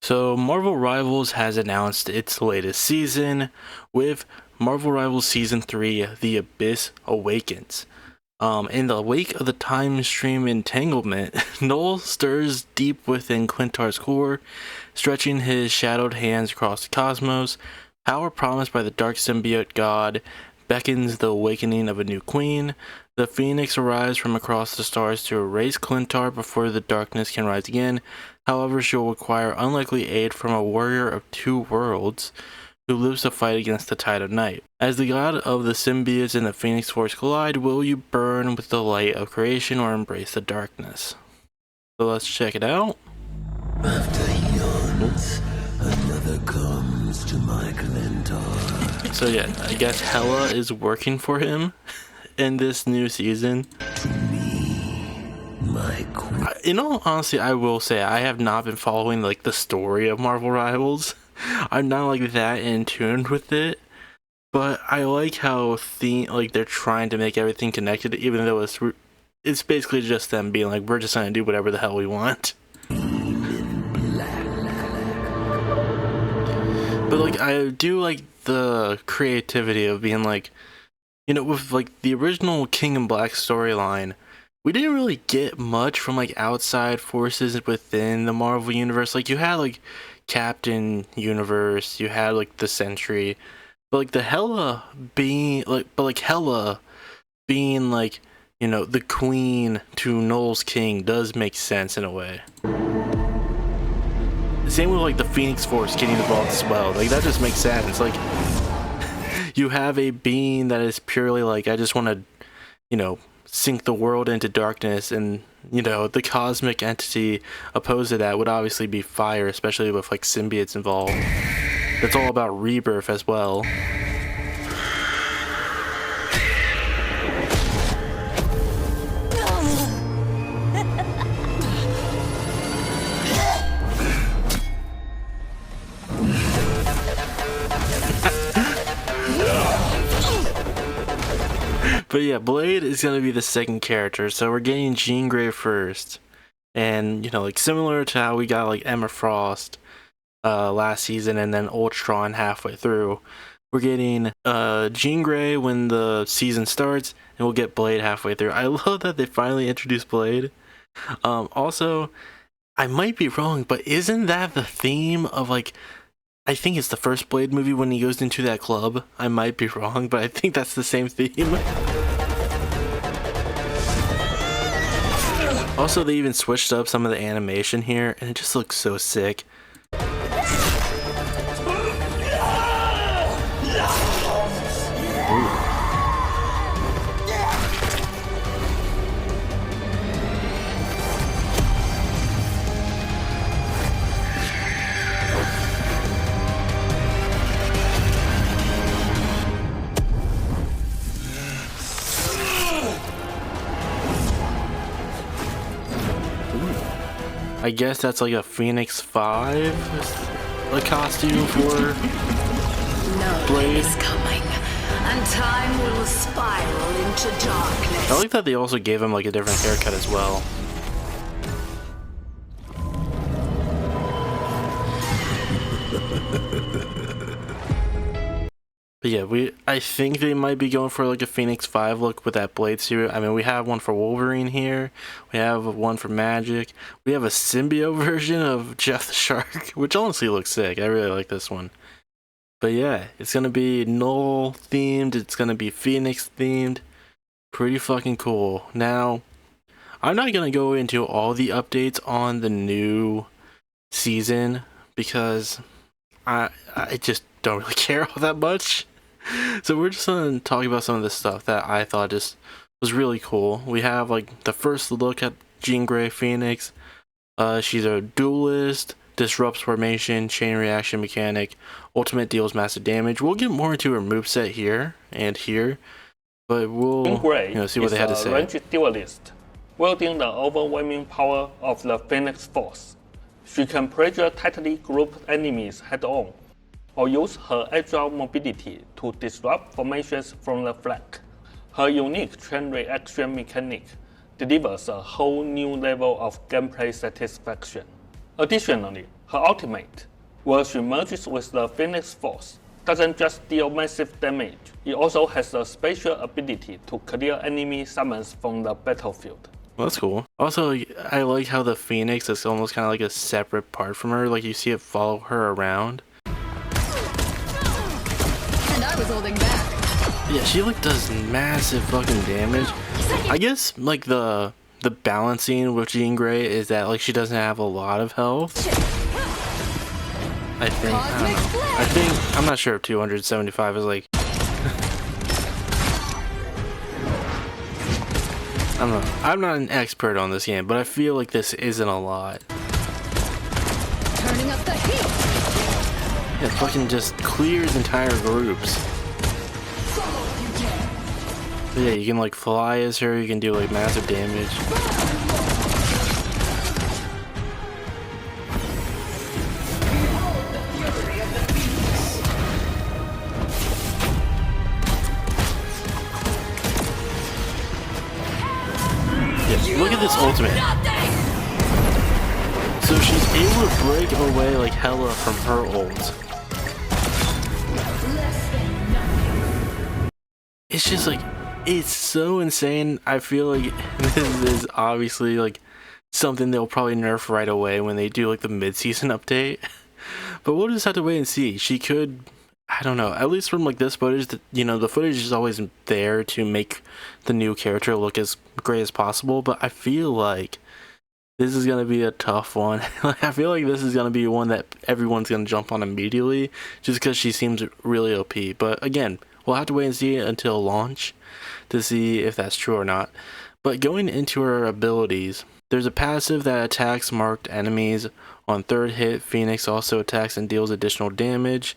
So, Marvel Rivals has announced its latest season with Marvel Rivals Season 3 The Abyss Awakens. In the wake of the time stream entanglement, Null stirs deep within Quintar's core, stretching his shadowed hands across the cosmos. Power promised by the dark symbiote god beckons the awakening of a new queen. The Phoenix arrives from across the stars to erase Quintar before the darkness can rise again. However, she will require unlikely aid from a warrior of two worlds who lives to fight against the tide of night. As the god of the symbiotes and the Phoenix Force collide, will you burn with the light of creation or embrace the darkness? So let's check it out. After yawns, another comes to my Quintar. So yeah, I guess Hela is working for him in this new season. To me, my queen. In all honesty, I will say I have not been following like the story of Marvel Rivals. I'm not like that in tune with it, but I like how they're trying to make everything connected, even though it's basically just them being like, we're just gonna do whatever the hell we want. But like, I do like the creativity of being like, with like the original King in Black storyline, we didn't really get much from like outside forces within the Marvel universe. Like you had like Captain Universe, you had like the Sentry, but like the Hela being like, the queen to Null's king does make sense in a way. Same with like the Phoenix Force getting involved as well. Like that just makes sense. Like you have a being that is purely like, I just want to, sink the world into darkness, and the cosmic entity opposed to that would obviously be fire, especially with like symbiotes involved. That's all about rebirth as well. But yeah, Blade is going to be the second character, so we're getting Jean Grey first. And, like similar to how we got like Emma Frost last season and then Ultron halfway through, we're getting Jean Grey when the season starts, and we'll get Blade halfway through. I love that they finally introduced Blade. Also, I might be wrong, but isn't that the theme of like, I think it's the first Blade movie when he goes into that club? I might be wrong, but I think that's the same theme. Also, they even switched up some of the animation here, and it just looks so sick. Ooh. I guess that's like a Phoenix 5 a costume for Blade. Is coming, and time will spiral into darkness. I like that they also gave him like a different haircut as well. But yeah, I think they might be going for like a Phoenix 5 look with that Blade suit. I mean, we have one for Wolverine here. We have one for Magic. We have a symbiote version of Jeff the Shark, which honestly looks sick. I really like this one. But yeah, it's going to be Null themed. It's going to be Phoenix themed. Pretty fucking cool. Now, I'm not going to go into all the updates on the new season because I just don't really care all that much. So we're just going to talk about some of the stuff that I thought just was really cool. We have like the first look at Jean Grey Phoenix. She's a duelist, disrupts formation, chain reaction mechanic, ultimate deals massive damage. We'll get more into her moveset here and here, but we'll see what they had to say. Ranged duelist, wielding the overwhelming power of the Phoenix Force. She can pressure tightly grouped enemies head-on, or use her agile mobility to disrupt formations from the flank. Her unique chain reaction mechanic delivers a whole new level of gameplay satisfaction. Additionally, Her ultimate, where she merges with the Phoenix Force, doesn't just deal massive damage, it also has a special ability to clear enemy summons from the battlefield. Well, that's cool. Also, I like how the Phoenix is almost kind of like a separate part from her. Like you see it follow her around. And I was holding back. Yeah, she like does massive fucking damage. I guess like the balancing with Jean Grey is that like she doesn't have a lot of health. I think. I don't know. I think I'm not sure if 275 is like. I don't know. I'm not an expert on this game, but I feel like this isn't a lot. Turning up the heat. It fucking just clears entire groups. But yeah, you can like fly as her, you can do like massive damage. Yeah, look at this ultimate. So she's able to break away like hella from her ult. It's just like, it's so insane. I feel like this is obviously like something they'll probably nerf right away when they do like the mid-season update. But we'll just have to wait and see. She could, I don't know, at least from like this footage, the footage is always there to make the new character look as great as possible. But I feel like this is going to be a tough one. I feel like this is going to be one that everyone's going to jump on immediately just because she seems really OP. But again, we'll have to wait and see until launch to see if that's true or not. But going into her abilities, there's a passive that attacks marked enemies. On third hit, Phoenix also attacks and deals additional damage.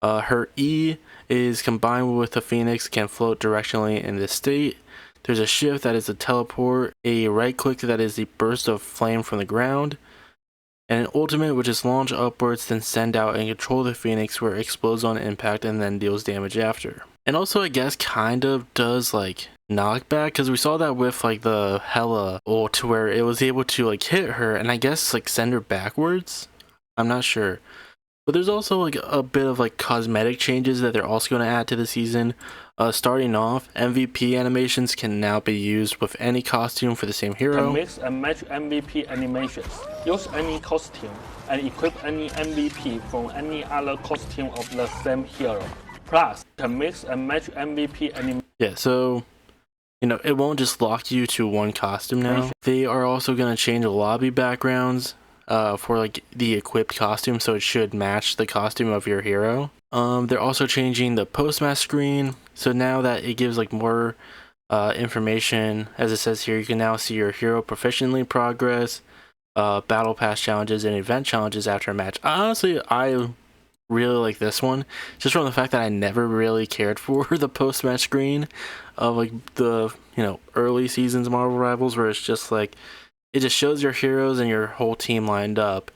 Her E is combined with the Phoenix, can float directionally in this state. There's a shift that is a teleport, a right click that is the burst of flame from the ground, and an ultimate which is launch upwards, then send out and control the Phoenix where it explodes on impact and then deals damage after. And also I guess kind of does like knockback, because we saw that with like the Hela ult where it was able to like hit her and I guess like send her backwards. I'm not sure. But there's also like a bit of like cosmetic changes that they're also going to add to the season. Starting off, MVP animations can now be used with any costume for the same hero. Can mix and match MVP animations. Use any costume and equip any MVP from any other costume of the same hero. Plus, can mix and match MVP animations. Yeah, so it won't just lock you to one costume now. They are also going to change the lobby backgrounds for like the equipped costume, so it should match the costume of your hero. They're also changing the postmatch screen, so now that it gives like more information, as it says here, you can now see your hero proficiently progress, battle pass challenges, and event challenges after a match. Honestly, I really like this one, just from the fact that I never really cared for the post-match screen of like the early seasons Marvel Rivals, where it's just like it just shows your heroes and your whole team lined up,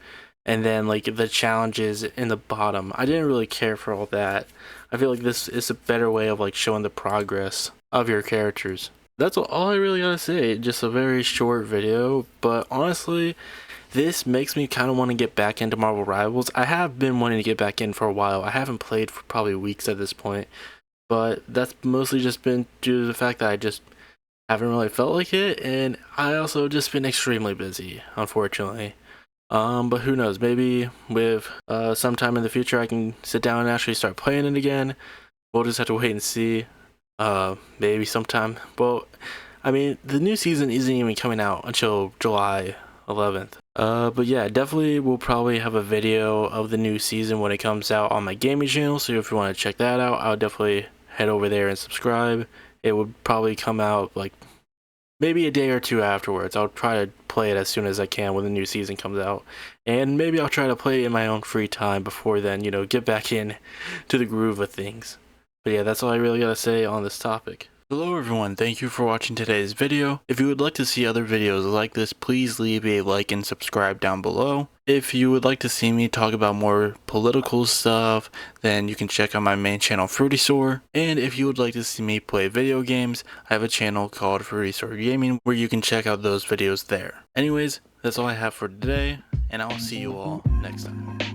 and then like the challenges in the bottom. I didn't really care for all that. I feel like this is a better way of like showing the progress of your characters. That's all I really gotta say. Just a very short video, but honestly, this makes me kind of want to get back into Marvel Rivals. I have been wanting to get back in for a while. I haven't played for probably weeks at this point, but that's mostly just been due to the fact that I just haven't really felt like it, and I also just been extremely busy, unfortunately. But who knows, maybe with sometime in the future I can sit down and actually start playing it again. We'll just have to wait and see. Maybe sometime. Well, I mean, the new season isn't even coming out until July 11th. But yeah, definitely we'll probably have a video of the new season when it comes out on my gaming channel, so if you want to check that out, I'll definitely head over there and subscribe. It would probably come out like maybe a day or two afterwards. I'll try to play it as soon as I can when the new season comes out, and maybe I'll try to play it in my own free time before then, get back in to the groove of things. But yeah, that's all I really gotta say on this topic. Hello everyone, thank you for watching today's video. If you would like to see other videos like this, please leave a like and subscribe down below. If you would like to see me talk about more political stuff, then you can check out my main channel, Fruity Soar. And if you would like to see me play video games, I have a channel called Fruity Soar Gaming where you can check out those videos there. Anyways, that's all I have for today, and I'll see you all next time.